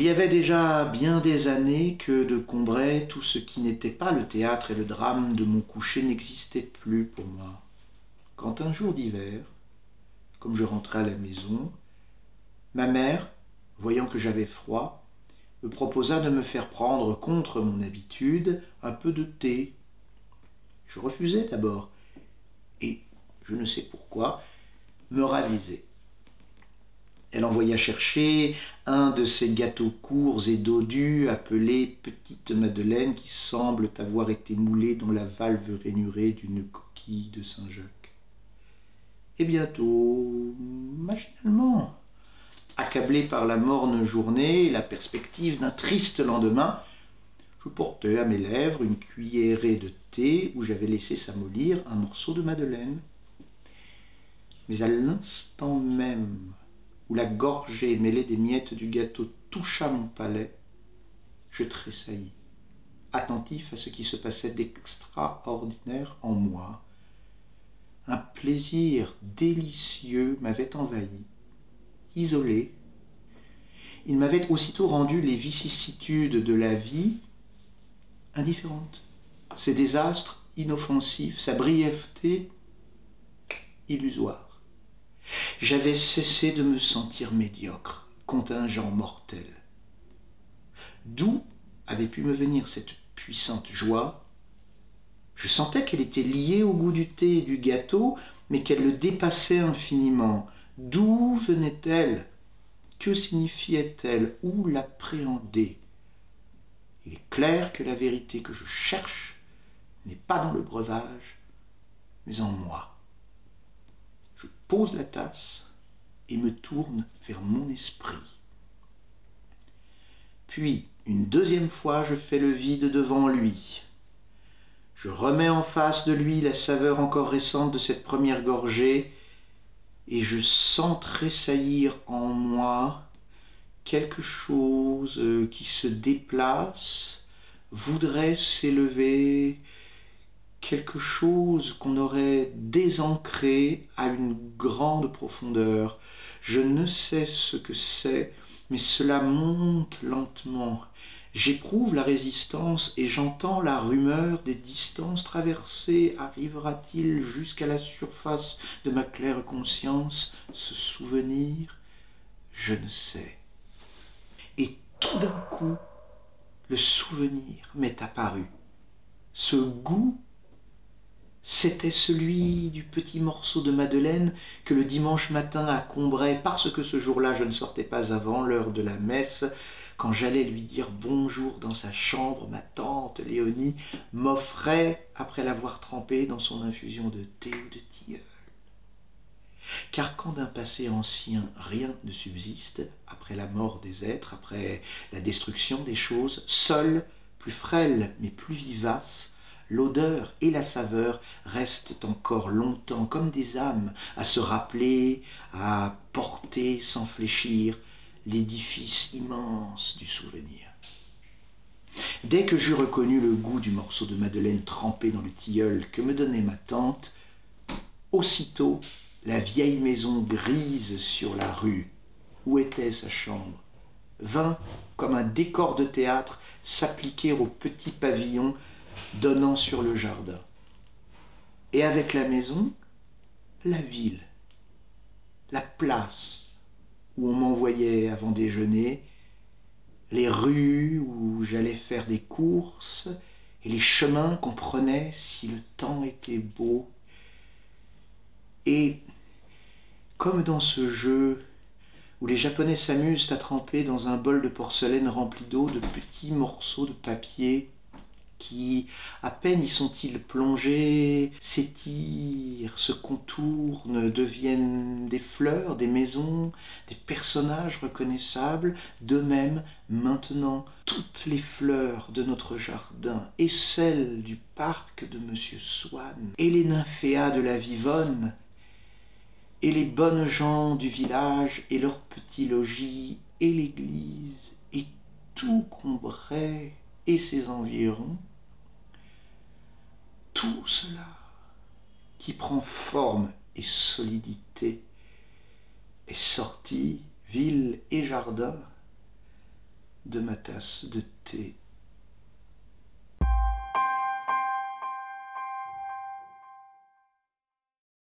Il y avait déjà bien des années que de Combray, tout ce qui n'était pas le théâtre et le drame de mon coucher n'existait plus pour moi. Quand un jour d'hiver, comme je rentrais à la maison, ma mère, voyant que j'avais froid, me proposa de me faire prendre contre mon habitude un peu de thé. Je refusai d'abord, et, je ne sais pourquoi, me ravisai. Elle envoya chercher un de ces gâteaux courts et dodus appelés petites madeleines qui semblent avoir été moulés dans la valve rainurée d'une coquille de Saint-Jacques. Et bientôt, machinalement, accablé par la morne journée et la perspective d'un triste lendemain, je portai à mes lèvres une cuillerée de thé où j'avais laissé s'amollir un morceau de madeleine. Mais à l'instant même où la gorgée mêlée des miettes du gâteau toucha mon palais, je tressaillis, attentif à ce qui se passait d'extraordinaire en moi. Un plaisir délicieux m'avait envahi. Isolé, il m'avait aussitôt rendu les vicissitudes de la vie indifférentes, ses désastres inoffensifs, sa brièveté illusoire. J'avais cessé de me sentir médiocre, contingent mortel. D'où avait pu me venir cette puissante joie? Je sentais qu'elle était liée au goût du thé et du gâteau, mais qu'elle le dépassait infiniment. D'où venait-elle? Que signifiait-elle? Où l'appréhender? Il est clair que la vérité que je cherche n'est pas dans le breuvage, mais en moi. Je pose la tasse et me tourne vers mon esprit. Puis, une deuxième fois, je fais le vide devant lui. Je remets en face de lui la saveur encore récente de cette première gorgée et je sens tressaillir en moi quelque chose qui se déplace, voudrait s'élever, quelque chose qu'on aurait désancré à une grande profondeur. Je ne sais ce que c'est, mais cela monte lentement. J'éprouve la résistance et j'entends la rumeur des distances traversées. Arrivera-t-il jusqu'à la surface de ma claire conscience ce souvenir? Je ne sais. Et tout d'un coup, le souvenir m'est apparu. Ce goût, c'était celui du petit morceau de madeleine que le dimanche matin à Combray, parce que ce jour-là je ne sortais pas avant l'heure de la messe, quand j'allais lui dire bonjour dans sa chambre, ma tante Léonie m'offrait après l'avoir trempé dans son infusion de thé ou de tilleul. Car quand d'un passé ancien rien ne subsiste, après la mort des êtres, après la destruction des choses, seule, plus frêle mais plus vivace, l'odeur et la saveur restent encore longtemps comme des âmes à se rappeler, à porter sans fléchir l'édifice immense du souvenir. Dès que j'eus reconnu le goût du morceau de madeleine trempé dans le tilleul que me donnait ma tante, aussitôt la vieille maison grise sur la rue, où était sa chambre, vint, comme un décor de théâtre, s'appliquer au petit pavillon donnant sur le jardin. Et avec la maison, la ville, la place où on m'envoyait avant déjeuner, les rues où j'allais faire des courses et les chemins qu'on prenait si le temps était beau. Et comme dans ce jeu où les Japonais s'amusent à tremper dans un bol de porcelaine rempli d'eau de petits morceaux de papier qui, à peine y sont-ils plongés, s'étirent, se contournent, deviennent des fleurs, des maisons, des personnages reconnaissables. De même, maintenant, toutes les fleurs de notre jardin et celles du parc de Monsieur Swann et les nymphéas de la Vivonne et les bonnes gens du village et leurs petits logis et l'église et tout Combray et ses environs, tout cela qui prend forme et solidité est sorti, ville et jardin, de ma tasse de thé.